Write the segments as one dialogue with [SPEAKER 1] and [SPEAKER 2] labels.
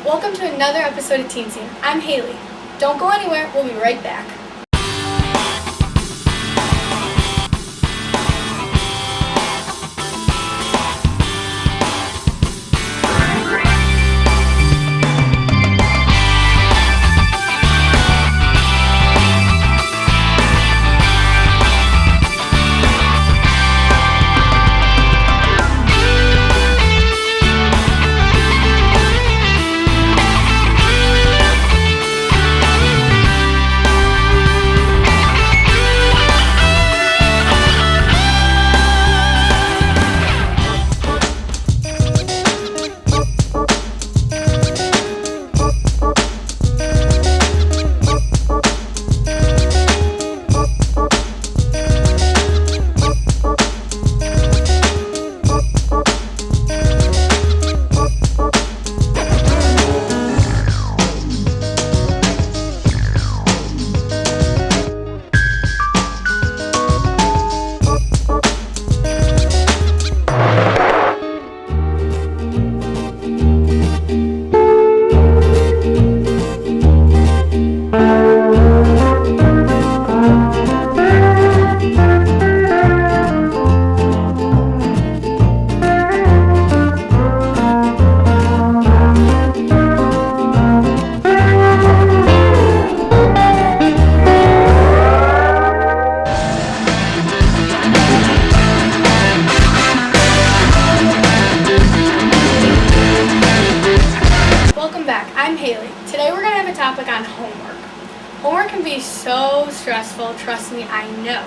[SPEAKER 1] Welcome to another episode of Teen Scene. I'm Haley. Don't go anywhere, we'll be right back. I'm Haley. Today we're going to have a topic on homework. Homework can be so stressful, trust me, I know.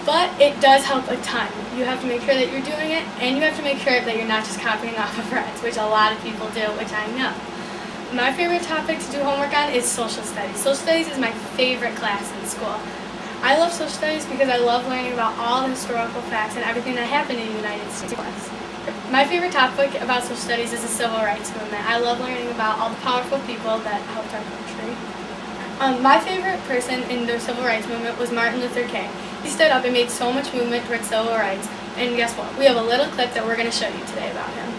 [SPEAKER 1] But it does help a ton. You have to make sure that you're doing it, and you have to make sure that you're not just copying off of friends, which a lot of people do, which I know. My favorite topic to do homework on is social studies. Social studies is my favorite class in school. I love social studies because I love learning about all the historical facts and everything that happened in the United States. My favorite topic about social studies is the civil rights movement. I love learning about all the powerful people that helped our country. My favorite person in the civil rights movement was Martin Luther King. He stood up and made so much movement towards civil rights. And guess what? We have a little clip that we're going to show you today about him.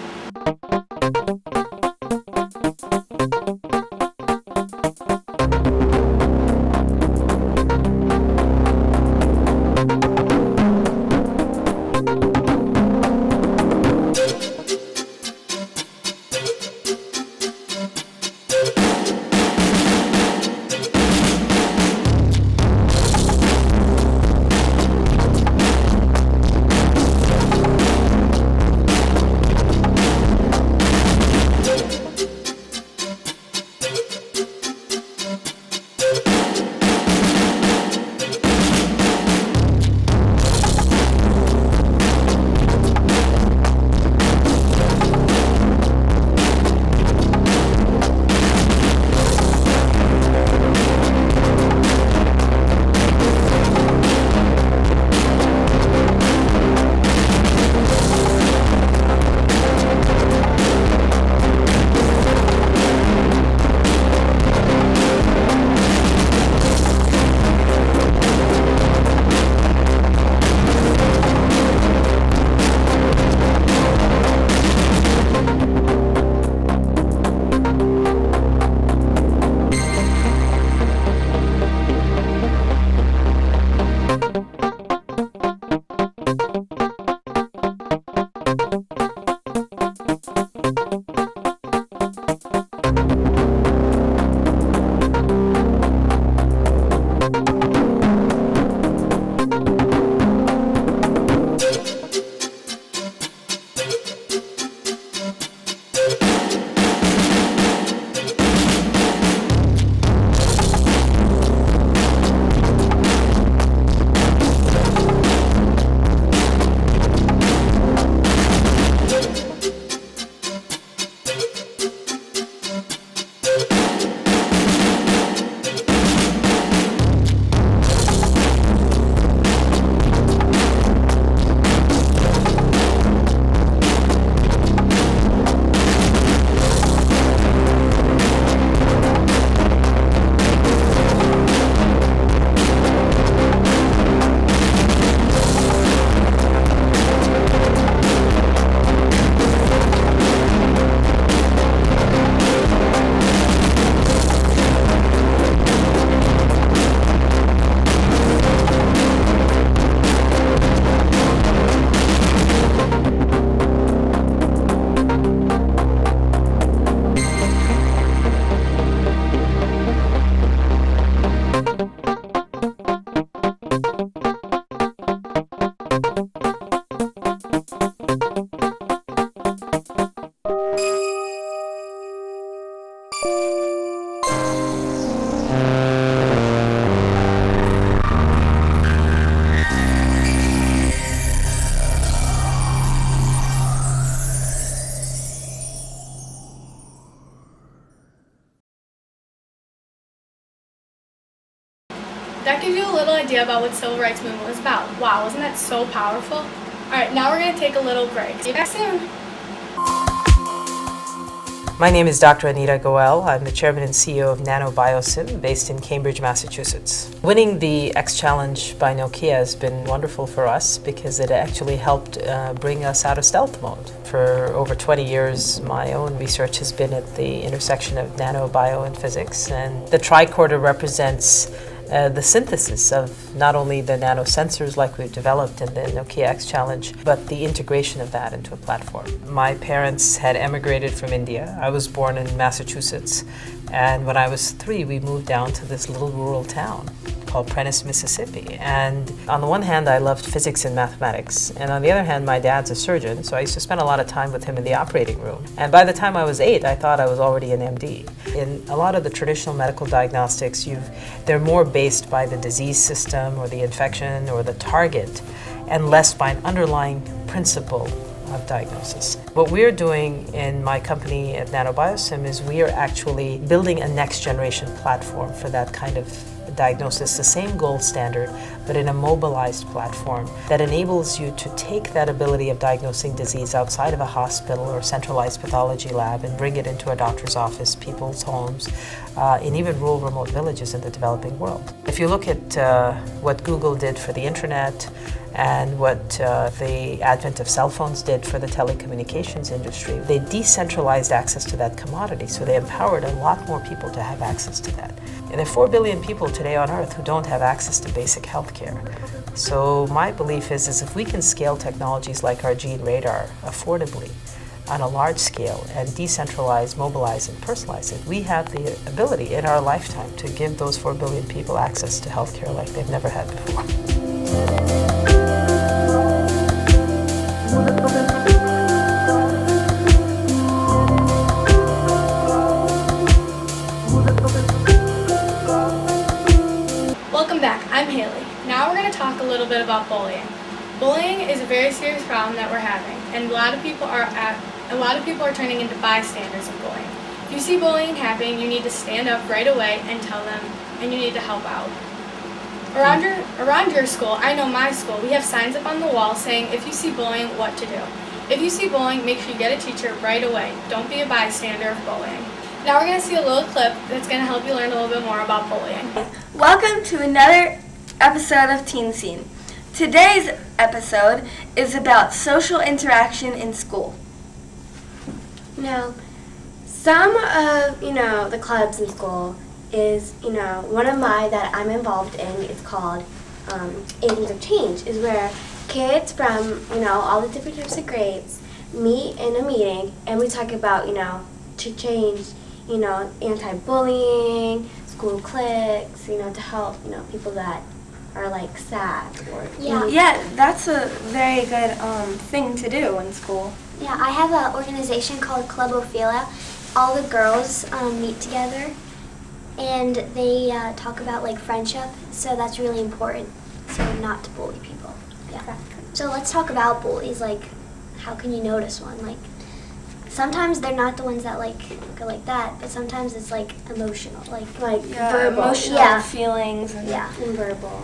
[SPEAKER 1] That gives you a little idea about what civil rights movement was about. Wow, wasn't that so powerful? Alright, now we're going to take a little break. See you back soon.
[SPEAKER 2] My name is Dr. Anita Goel. I'm the chairman and CEO of NanoBioSim, based in Cambridge, Massachusetts. Winning the X Challenge by Nokia has been wonderful for us because it actually helped bring us out of stealth mode. For over 20 years, my own research has been at the intersection of nano, bio, and physics, and the tricorder represents the synthesis of not only the nanosensors like we've developed in the Nokia X Challenge, but the integration of that into a platform. My parents had emigrated from India. I was born in Massachusetts, and when I was 3, we moved down to this little rural town called Prentice, Mississippi. And on the one hand, I loved physics and mathematics, and on the other hand, my dad's a surgeon, so I used to spend a lot of time with him in the operating room. And by the time I was 8, I thought I was already an MD. In a lot of the traditional medical diagnostics, they're more based by the disease system or the infection or the target, and less by an underlying principle of diagnosis. What we're doing in my company at NanoBioSim is we are actually building a next generation platform for that kind of diagnosis, the same gold standard, but in a mobilized platform that enables you to take that ability of diagnosing disease outside of a hospital or centralized pathology lab and bring it into a doctor's office, people's homes, in even rural remote villages in the developing world. If you look at what Google did for the internet and what the advent of cell phones did for the telecommunications industry, they decentralized access to that commodity, so they empowered a lot more people to have access to that. And there are 4 billion people today on Earth who don't have access to basic health care. So my belief is if we can scale technologies like our gene radar affordably on a large scale and decentralize, mobilize, and personalize it, we have the ability in our lifetime to give those 4 billion people access to health care like they've never had before.
[SPEAKER 1] Welcome back, I'm Haley. Now we're going to talk a little bit about bullying. Bullying is a very serious problem that we're having, and a lot of people are turning into bystanders of bullying. If you see bullying happening, you need to stand up right away and tell them, and you need to help out. Around your school, I know my school, we have signs up on the wall saying if you see bullying, what to do. If you see bullying, make sure you get a teacher right away. Don't be a bystander of bullying. Now we're going to see a little clip that's going to help you learn a little bit more about bullying.
[SPEAKER 3] Welcome to another episode of Teen Scene. Today's episode is about social interaction in school.
[SPEAKER 4] Some of, the clubs in school is, one of my that I'm involved in is called Agents of Change, is where kids from, all the different types of grades meet in a meeting and we talk about, to change, anti-bullying, school cliques, to help, people that are like sad or
[SPEAKER 3] Yeah, that's a very good thing to do in school.
[SPEAKER 5] Yeah, I have an organization called Club Ophelia. All the girls meet together and they talk about like friendship, so that's really important, so not to bully people. Yeah. So let's talk about bullies, like how can you notice one? Like sometimes they're not the ones that like go like that, but sometimes it's like emotional, like
[SPEAKER 3] verbal. Emotional feelings and
[SPEAKER 4] verbal.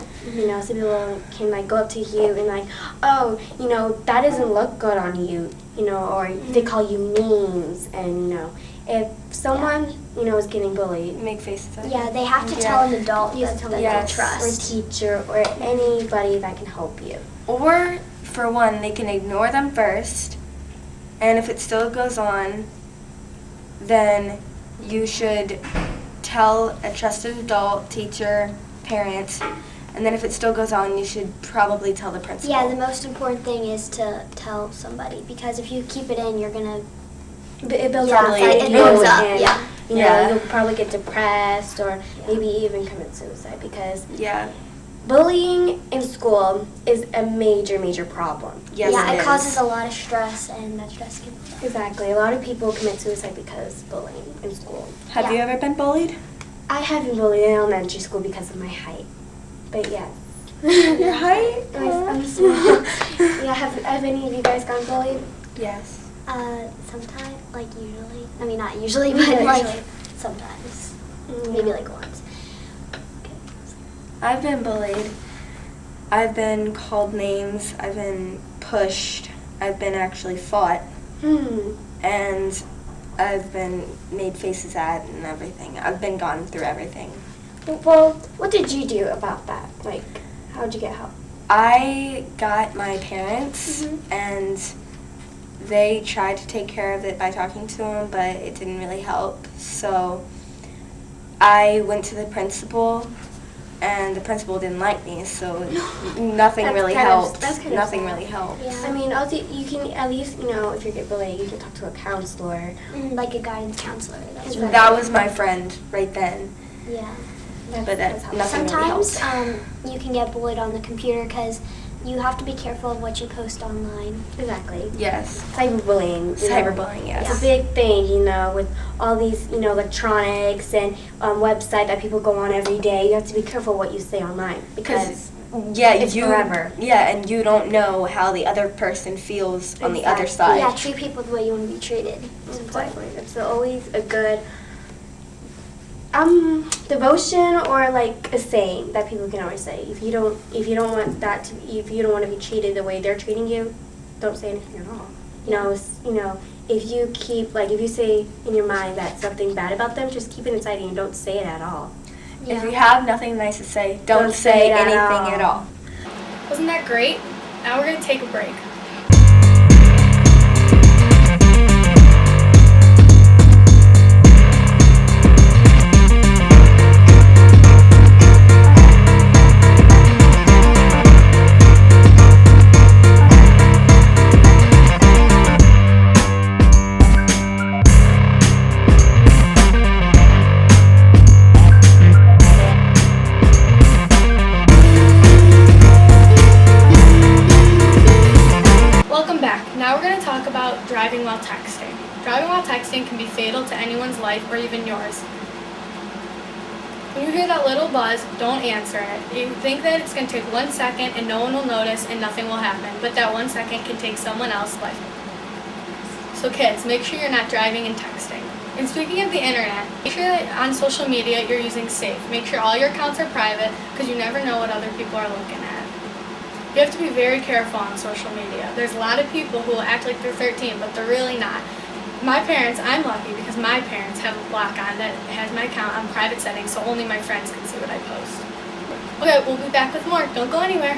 [SPEAKER 4] Some people can like go up to you and like, oh, that doesn't look good on you, or they call you names, and if someone is getting bullied,
[SPEAKER 3] make faces at
[SPEAKER 5] Yeah, they have to tell an adult that they trust,
[SPEAKER 4] or teacher, or anybody that can help you.
[SPEAKER 3] Or for one, they can ignore them first. And if it still goes on, then you should tell a trusted adult, teacher, parent, and then if it still goes on, you should probably tell the principal.
[SPEAKER 5] Yeah, the most important thing is to tell somebody, because if you keep it in, you're going to...
[SPEAKER 4] It builds
[SPEAKER 5] up. It builds up,
[SPEAKER 4] You'll probably get depressed or maybe even commit suicide because... Bullying in school is a major, major problem.
[SPEAKER 3] Yes,
[SPEAKER 5] it causes a lot of stress, and that stress can...
[SPEAKER 4] Exactly. A lot of people commit suicide because bullying in school.
[SPEAKER 3] Have you ever been bullied?
[SPEAKER 4] I have been bullied in elementary school because of my height. But yeah.
[SPEAKER 3] Your height?
[SPEAKER 4] I'm small. Yeah, have any of you guys gone bullied?
[SPEAKER 3] Yes.
[SPEAKER 5] Sometimes, like usually. I mean, not usually, but
[SPEAKER 4] Yeah,
[SPEAKER 5] like
[SPEAKER 4] usually.
[SPEAKER 5] sometimes.
[SPEAKER 4] Yeah.
[SPEAKER 5] Maybe like once.
[SPEAKER 3] I've been bullied. I've been called names. I've been pushed. I've been actually fought. And I've been made faces at and everything. I've been gone through everything.
[SPEAKER 4] Well, what did you do about that? Like, how'd you get help?
[SPEAKER 3] I got my parents, and they tried to take care of it by talking to them, but it didn't really help. So I went to the principal, and the principal didn't like me, so nothing
[SPEAKER 4] That's
[SPEAKER 3] really
[SPEAKER 4] kind of-
[SPEAKER 3] helped.
[SPEAKER 4] that's kind of
[SPEAKER 3] Nothing
[SPEAKER 4] sad.
[SPEAKER 3] really helped.
[SPEAKER 5] Yeah.
[SPEAKER 4] I mean, also you can at least, if you get bullied, you can talk to a counselor.
[SPEAKER 5] Like a guidance counselor. That's right.
[SPEAKER 3] That was my friend right then,
[SPEAKER 5] Yeah.
[SPEAKER 3] but
[SPEAKER 4] That's
[SPEAKER 3] that nothing
[SPEAKER 5] Sometimes
[SPEAKER 3] really helped.
[SPEAKER 5] you can get bullied on the computer because you have to be careful of what you post online.
[SPEAKER 4] Exactly.
[SPEAKER 3] Yes,
[SPEAKER 4] Cyberbullying.
[SPEAKER 3] cyberbullying.
[SPEAKER 4] It's
[SPEAKER 3] Yes.
[SPEAKER 4] a big thing, with all these, electronics and website that people go on every day. You have to be careful what you say online because
[SPEAKER 3] Yeah,
[SPEAKER 4] it's
[SPEAKER 3] you.
[SPEAKER 4] forever.
[SPEAKER 3] Yeah, and you don't know how the other person feels on the other
[SPEAKER 4] Exactly.
[SPEAKER 3] side.
[SPEAKER 5] Yeah, treat people the way you want to be treated. It's important.
[SPEAKER 4] Exactly. It's always a good devotion or like a saying that people can always say. If you don't want to be treated the way they're treating you, don't say anything at all. If you say in your mind that something bad about them, just keep it inside and don't say it at all.
[SPEAKER 3] If you have nothing nice to say, don't say
[SPEAKER 4] say it at
[SPEAKER 3] anything
[SPEAKER 4] all.
[SPEAKER 3] at all.
[SPEAKER 1] Wasn't that great? Now we're going to take a break. Welcome back. Now we're going to talk about driving while texting. Driving while texting can be fatal to anyone's life or even yours. When you hear that little buzz, don't answer it. You think that it's going to take 1 second and no one will notice and nothing will happen, but that 1 second can take someone else's life. So kids, make sure you're not driving and texting. And speaking of the internet, make sure that on social media you're using safe. Make sure all your accounts are private because you never know what other people are looking at. You have to be very careful on social media. There's a lot of people who will act like they're 13, but they're really not. My parents, I'm lucky because my parents have a block on that has my account on private settings, so only my friends can see what I post. Okay, we'll be back with more. Don't go anywhere.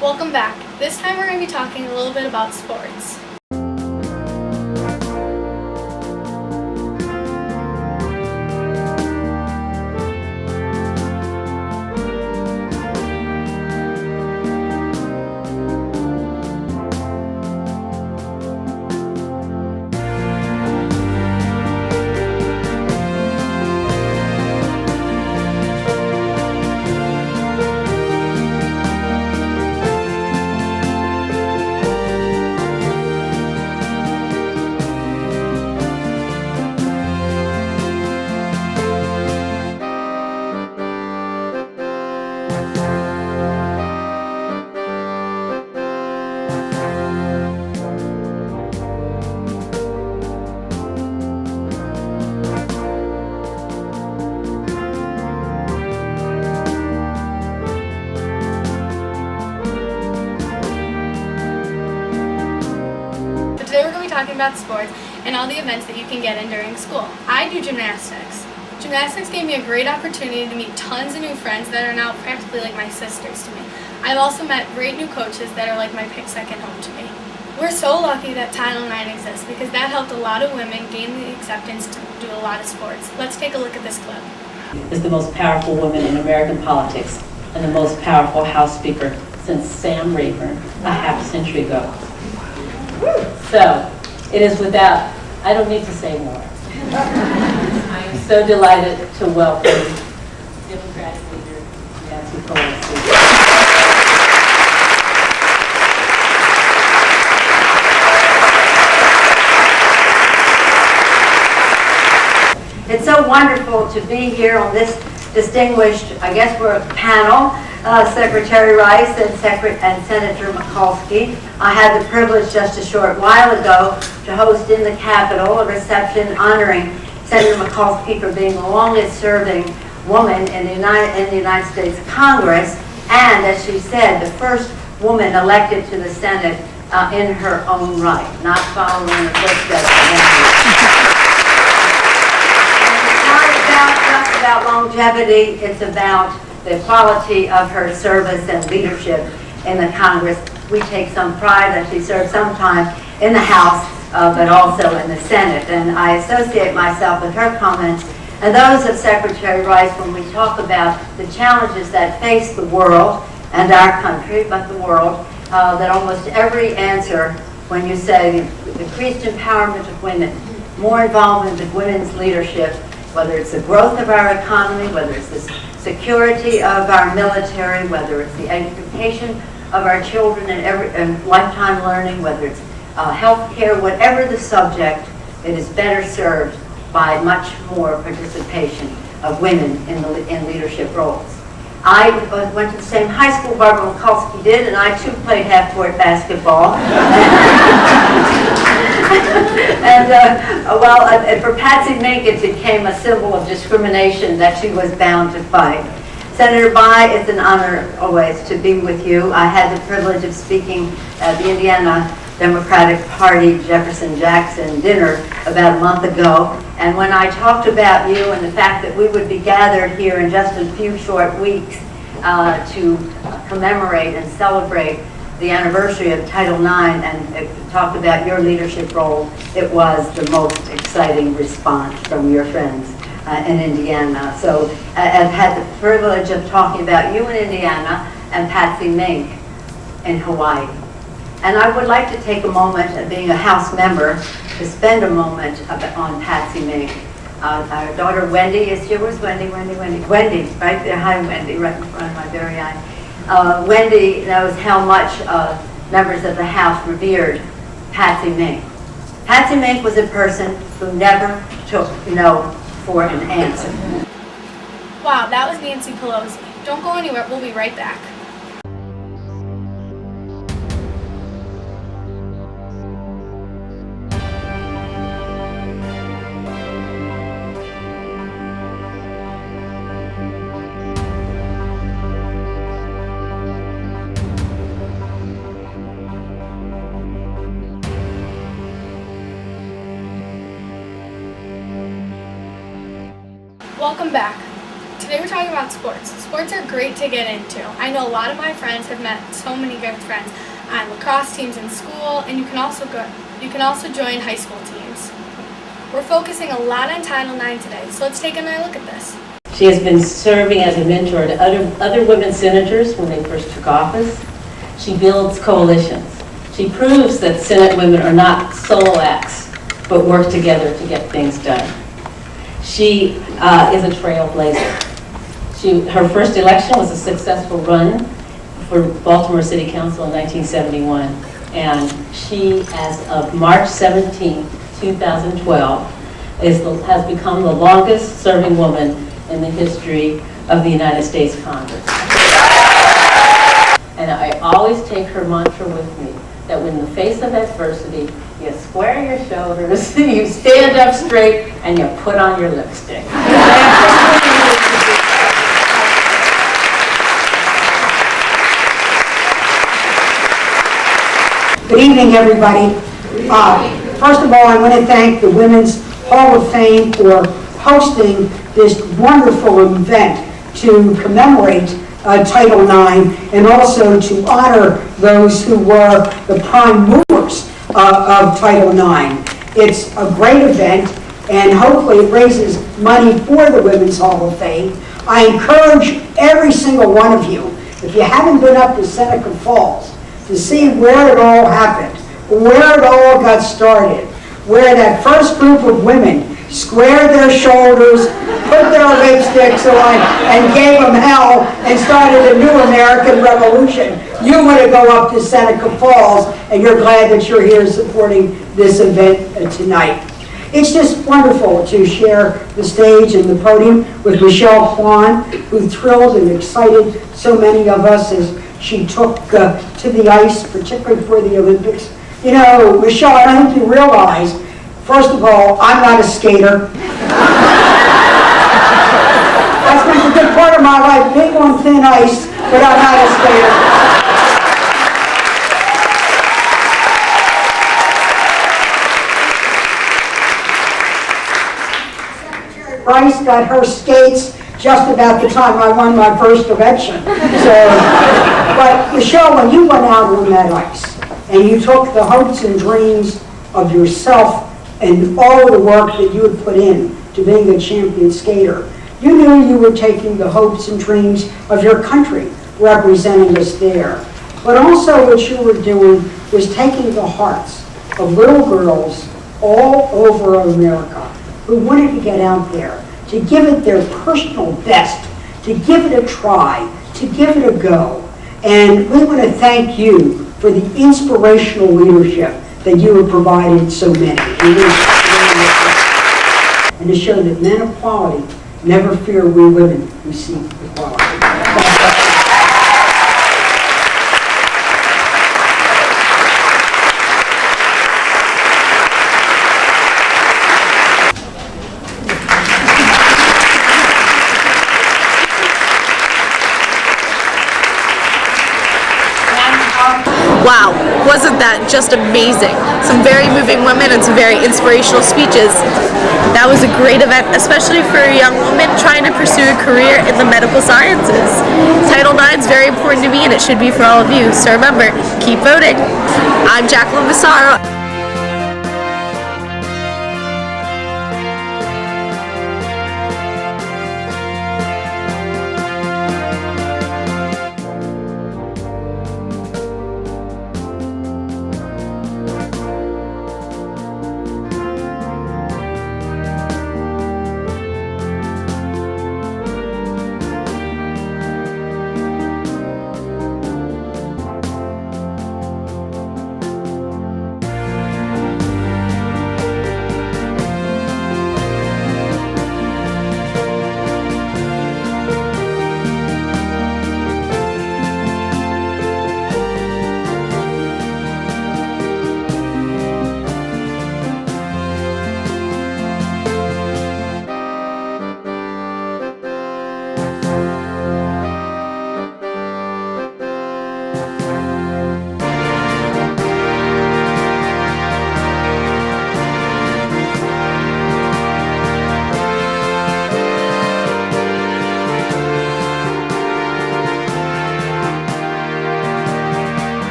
[SPEAKER 1] Welcome back. This time we're going to be talking a little bit about sports. talking about sports and all the events that you can get in during school. I do gymnastics. Gymnastics gave me a great opportunity to meet tons of new friends that are now practically like my sisters to me. I've also met great new coaches that are like my second home to me. We're so lucky that Title IX exists because that helped a lot of women gain the acceptance to do a lot of sports. Let's take a look at this clip.
[SPEAKER 6] Is the most powerful woman in American politics and the most powerful House Speaker since Sam Rayburn a half century ago. So, it is without, I don't need to say more. I am so delighted to welcome Democratic leader Nancy Pelosi.
[SPEAKER 7] It's so wonderful to be here on this distinguished, I guess we're a panel, Secretary Rice and Senator Mikulski. I had the privilege just a short while ago to host in the Capitol a reception honoring Senator Mikulski for being the longest serving woman in the United States Congress, and as she said, the first woman elected to the Senate in her own right, not following the footsteps of Henry. Just about longevity, it's about the quality of her service and leadership in the Congress. We take some pride that she served some time in the House, but also in the Senate. And I associate myself with her comments and those of Secretary Rice when we talk about the challenges that face the world and our country, but the world, that almost every answer when you say increased empowerment of women, more involvement of women's leadership, whether it's the growth of our economy, whether it's the security of our military, whether it's the education of our children and lifetime learning, whether it's health care, whatever the subject, it is better served by much more participation of women in leadership roles. I went to the same high school Barbara Mikulski did, and I too played half-court basketball. And for Patsy Mink, it became a symbol of discrimination that she was bound to fight. Senator Bai, it's an honor always to be with you. I had the privilege of speaking at the Indiana Democratic Party Jefferson-Jackson dinner about a month ago, and when I talked about you and the fact that we would be gathered here in just a few short weeks to commemorate and celebrate the anniversary of Title IX and talked about your leadership role, it was the most exciting response from your friends in Indiana. So I've had the privilege of talking about you in Indiana and Patsy Mink in Hawaii. And I would like to take a moment, being a House member, to spend a moment on Patsy Mink. Our daughter Wendy is here. Where's Wendy? Wendy, right there. Hi, Wendy, right in front of my very eye. Wendy knows how much members of the House revered Patsy Mink. Patsy Mink was a person who never took no for an answer.
[SPEAKER 1] Wow, that was Nancy Pelosi. Don't go anywhere. We'll be right back. Welcome back. Today we're talking about sports. Sports are great to get into. I know a lot of my friends have met so many good friends on lacrosse teams in school, and you can also join high school teams. We're focusing a lot on Title IX today, so let's take another look at this.
[SPEAKER 6] She has been serving as a mentor to other women senators when they first took office. She builds coalitions. She proves that Senate women are not solo acts, but work together to get things done. She is a trailblazer. Her first election was a successful run for Baltimore City Council in 1971, and she, as of March 17, 2012, has become the longest serving woman in the history of the United States Congress. And I always take her mantra with me, that when in the face of adversity, you square your shoulders, you stand up straight, and you put on your lipstick.
[SPEAKER 8] Good evening, everybody. first of all, I want to thank the Women's Hall of Fame for hosting this wonderful event to commemorate Title IX and also to honor those who were the prime movers of Title IX. It's a great event, and hopefully it raises money for the Women's Hall of Fame. I encourage every single one of you, if you haven't been up to Seneca Falls, to see where it all happened, where it all got started, where that first group of women squared their shoulders, put their lipsticks on, and gave them hell and started a new American Revolution. You want to go up to Seneca Falls, and you're glad that you're here supporting this event tonight. It's just wonderful to share the stage and the podium with Michelle Kwan, who thrilled and excited so many of us as she took to the ice, particularly for the Olympics. You know, Michelle, I don't think you realize, first of all, I'm not a skater. I spent a good part of my life being on thin ice, but I'm not a skater. Bryce got her skates just about the time I won my first election. But Michelle, when you went out on that ice and you took the hopes and dreams of yourself and all the work that you had put in to being a champion skater, you knew you were taking the hopes and dreams of your country, representing us there. But also what you were doing was taking the hearts of little girls all over America who wanted to get out there, to give it their personal best, to give it a try, to give it a go. And we want to thank you for the inspirational leadership that you have provided so many. And to show that men of quality never fear we women who seek equality.
[SPEAKER 9] Wow, wasn't that just amazing? Some very moving women and some very inspirational speeches. That was a great event, especially for a young woman trying to pursue a career in the medical sciences. Title IX is very important to me, and it should be for all of you. So remember, keep voting. I'm Jacqueline Massaro.